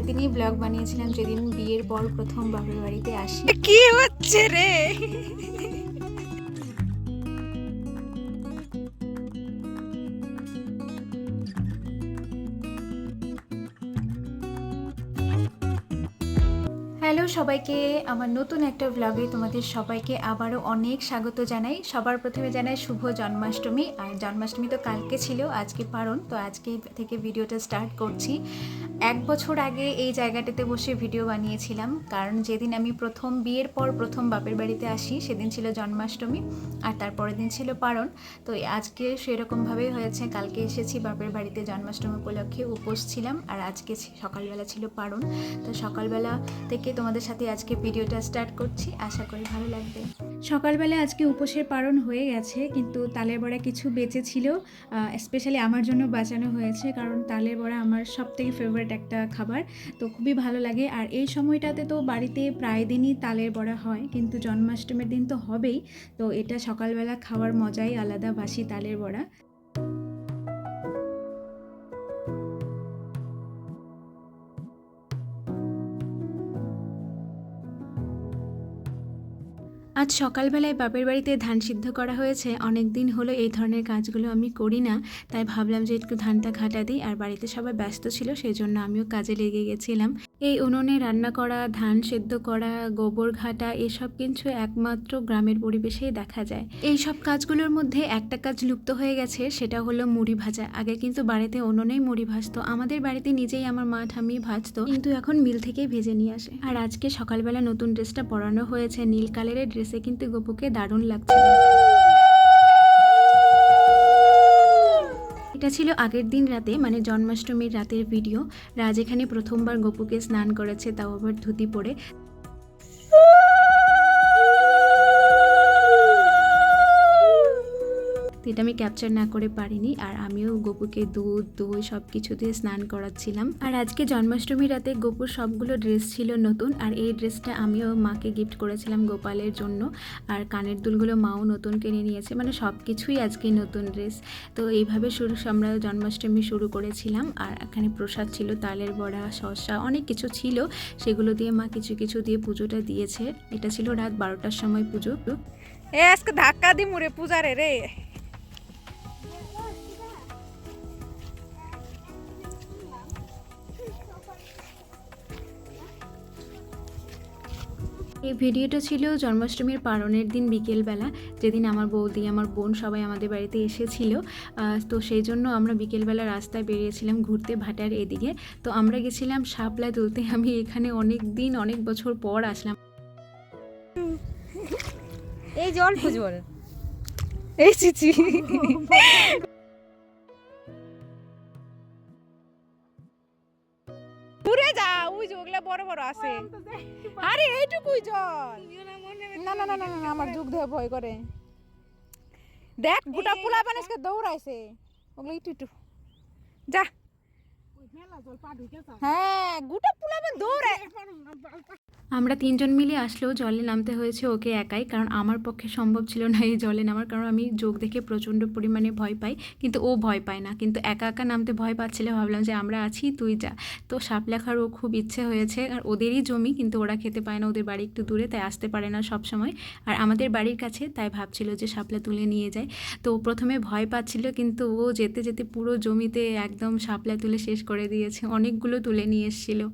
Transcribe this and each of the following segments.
দিনই ব্লগ বানিয়েছিলাম, যেদিন বিয়ের পর প্রথম বাপের বাড়িতে আসি। কি হচ্ছে রে? হ্যালো সবাইকে, আমার নতুন একটা ব্লগে তোমাদের সবাইকে আবারও অনেক স্বাগত জানাই। সবার প্রথমে জানাই শুভ জন্মাষ্টমী। আর জন্মাষ্টমী তো কালকে ছিল, আজকে পারণ, তো আজকে থেকে ভিডিওটা স্টার্ট করছি। 1 বছর আগে এই জায়গাটাতে বসে ভিডিও বানিয়েছিলাম, কারণ যেদিন আমি প্রথম বিয়ের পর প্রথম বাপের বাড়িতে আসি সেদিন ছিল জন্মাষ্টমী, আর তারপরের দিন ছিল পারণ। তো আজকে সেরকমভাবেই হয়েছে, কালকে এসেছি বাপের বাড়িতে জন্মাষ্টমী উপলক্ষে, উপোস ছিলাম, আর আজকে সকালবেলা ছিল পারণ। তো সকালবেলা থেকে তোমাদের সাথে আজকে ভিডিওটা স্টার্ট করছি, আশা করি ভালো লাগবে। সকালবেলা আজকে উপোসের পারণ হয়ে গেছে, কিন্তু তালের বড়া কিছু বেঁচে ছিল, স্পেশালি আমার জন্য বাঁচানো হয়েছে, কারণ তালের বড়া আমার সবথেকে ফেভারিট একটা খাবার, তো খুবই ভালো লাগে। আর এই সময়টাতে তো বাড়িতে প্রায় দিনই তালের বড়া হয়, কিন্তু জন্মাষ্টমীর দিন তো হবেই, তো এটা সকালবেলা খাওয়ার মজাই আলাদা, বাসি তালের বড়া। আজ সকালবেলায় বাপের বাড়িতে ধান সিদ্ধ করা হয়েছে। অনেক দিন হলো এই ধরনের কাজগুলো আমি করি না, তাই ভাবলাম যে একটু ধানটা ঘাটা দিই। আর বাড়িতে সবাই ব্যস্ত ছিল, সেই জন্য আমিও কাজে লেগে গেছিলাম। এই উনুনে রান্না করা, ধান সিদ্ধ করা, গোবর ঘাটা, এসব কিছু একমাত্র গ্রামের পরিবেশেই দেখা যায়। এই সব কাজগুলোর মধ্যে একটা কাজ লুপ্ত হয়ে গেছে, সেটা হলো মুড়ি ভাজা। আগে কিন্তু বাড়িতে উনুনেই মুড়ি ভাজতো, আমাদের বাড়িতে নিজেই আমার মা ঠাম্মি ভাজতো, কিন্তু এখন মিল থেকেই ভেজে নিয়ে আসে। আর আজকে সকালবেলা নতুন ড্রেসটা পরানো হয়েছে, নীল কালারের ড্রেসে কিন্তু গপুকে দারুণ লাগছিল। এটা ছিল আগের দিন রাতে, মানে জন্মাষ্টমীর রাতের ভিডিও। রাজ এখানে প্রথমবার গপুকে স্নান করেছে, তাও আবার ধুতি পরে। এটা আমি ক্যাপচার না করে পারিনি। আর আমিও গপুকে দুধ দই সব কিছু দিয়ে স্নান করাচ্ছিলাম। আর আজকে জন্মাষ্টমী রাতে গপুর সবগুলো ড্রেস ছিল নতুন, আর এই ড্রেসটা আমিও মাকে গিফট করেছিলাম গোপালের জন্য। আর কানের দুলগুলো মাও নতুন কিনে নিয়েছে, মানে সব কিছুই আজকে নতুন ড্রেস। তো এইভাবে আমরা জন্মাষ্টমী শুরু করেছিলাম। আর এখানে প্রসাদ ছিল, তালের বড়া, শসা, অনেক কিছু ছিল, সেগুলো দিয়ে মা কিছু কিছু দিয়ে পুজোটা দিয়েছে। এটা ছিল রাত 12টার সময় পুজো। আজকে ধাক্কা দি মুরে পূজারে রে। এই ভিডিওটা ছিল জন্মাষ্টমীর পারণের দিন বিকেলবেলা, যেদিন আমার বৌদি, আমার বোন সবাই আমাদের বাড়িতে এসেছিল। তো সেই জন্য আমরা বিকেলবেলা রাস্তায় বেরিয়েছিলাম ঘুরতে ভাটার এদিকে। তো আমরা গেছিলাম শাপলা তুলতে। আমি এখানে অনেক বছর পর আসলাম। এই জল ফুজবল এই চিচি ঘুরে যা, ওই যে ওগুলা বড় বড় আছে। আরে এইটুকুই জল। না না না না না, আমার যুগ ধরে ভয় করে। দেখ গোটা পোলা বানিসকে দৌড়াইছে, ওগুলো একটু একটু যা। হ্যাঁ, গোটা পোলা বান দৌড়ায়। আমরা 3 জন মিলে আসলেও জলে নামতে হয়েছে ওকে একাই, কারণ আমার পক্ষে সম্ভব ছিল না এই জলে নামার, কারণ আমি যোগ দেখে প্রচণ্ড পরিমাণে ভয় পাই, কিন্তু ও ভয় পায় না। কিন্তু একা একা নামতে ভয় পাচ্ছিল, ভাবলাম যে আমরা আছি, তুই যা। তো শাপলা খাওয়ার ও খুব ইচ্ছে হয়েছে, আর ওদেরই জমি, কিন্তু ওরা খেতে পায় না, ওদের বাড়ি একটু দূরে, তাই আসতে পারে না সব সময়। আর আমাদের বাড়ির কাছে, তাই ভাবছিল যে শাপলা তুলে নিয়ে যায়। তো প্রথমে ভয় পাচ্ছিল, কিন্তু ও যেতে যেতে পুরো জমিতে একদম শাপলা তুলে শেষ করে দিয়েছে, অনেকগুলো তুলে নিয়ে এসেছিলো।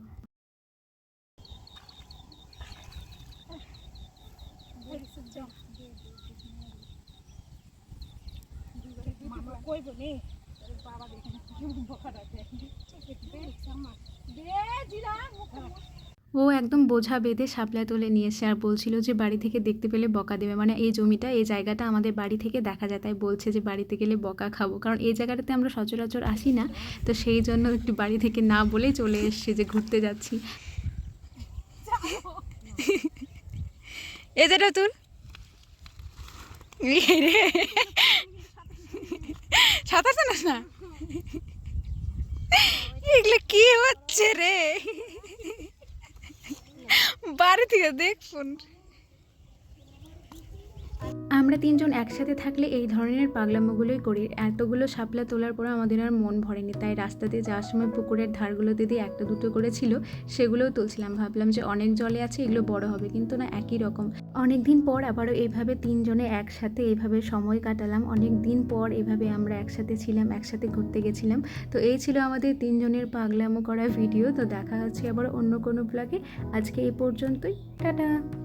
ও একদম বোঝা বেঁধে শাপলা তুলে নিয়ে এসে আর বলছিল যে বাড়ি থেকে দেখতে পেলে বকা দেবে, মানে এই জমিটা, এই জায়গাটা আমাদের বাড়ি থেকে দেখা যায়, তাই বলছে যে বাড়িতে গেলে বকা খাবো, কারণ এই জায়গাটাতে আমরা সচরাচর আসি না, তো সেই জন্য একটু বাড়ি থেকে না বলেই চলে এসছি যে ঘুরতে যাচ্ছি। এই যেটা তুল সাঁতার জানাস না? এগুলো কি হচ্ছে রে? বাড়ি থেকে দেখুন। আমরা তিনজন একসাথে থাকলে এই ধরনের পাগলামোগুলোই করি। এতগুলো শাপলা তোলার পরে আমাদের আর মন ভরেনি, তাই রাস্তাতে যাওয়ার সময় পুকুরের ধারগুলোতে দিয়ে একটা দুটো করে ছিল, সেগুলোও তুলছিলাম। ভাবলাম যে অনেক জলে আছে, এগুলো বড় হবে, কিন্তু না, একই রকম। অনেক দিন পর আবারও এইভাবে তিনজনে একসাথে এইভাবে সময় কাটালাম। অনেক দিন পর এভাবে আমরা একসাথে ছিলাম, একসাথে ঘুরতে গেছিলাম। তো এই ছিল আমাদের তিনজনের পাগলামো করা ভিডিও। তো দেখা হচ্ছে আবার অন্য কোনো ব্লগে। আজকে এই পর্যন্তই, টাটা।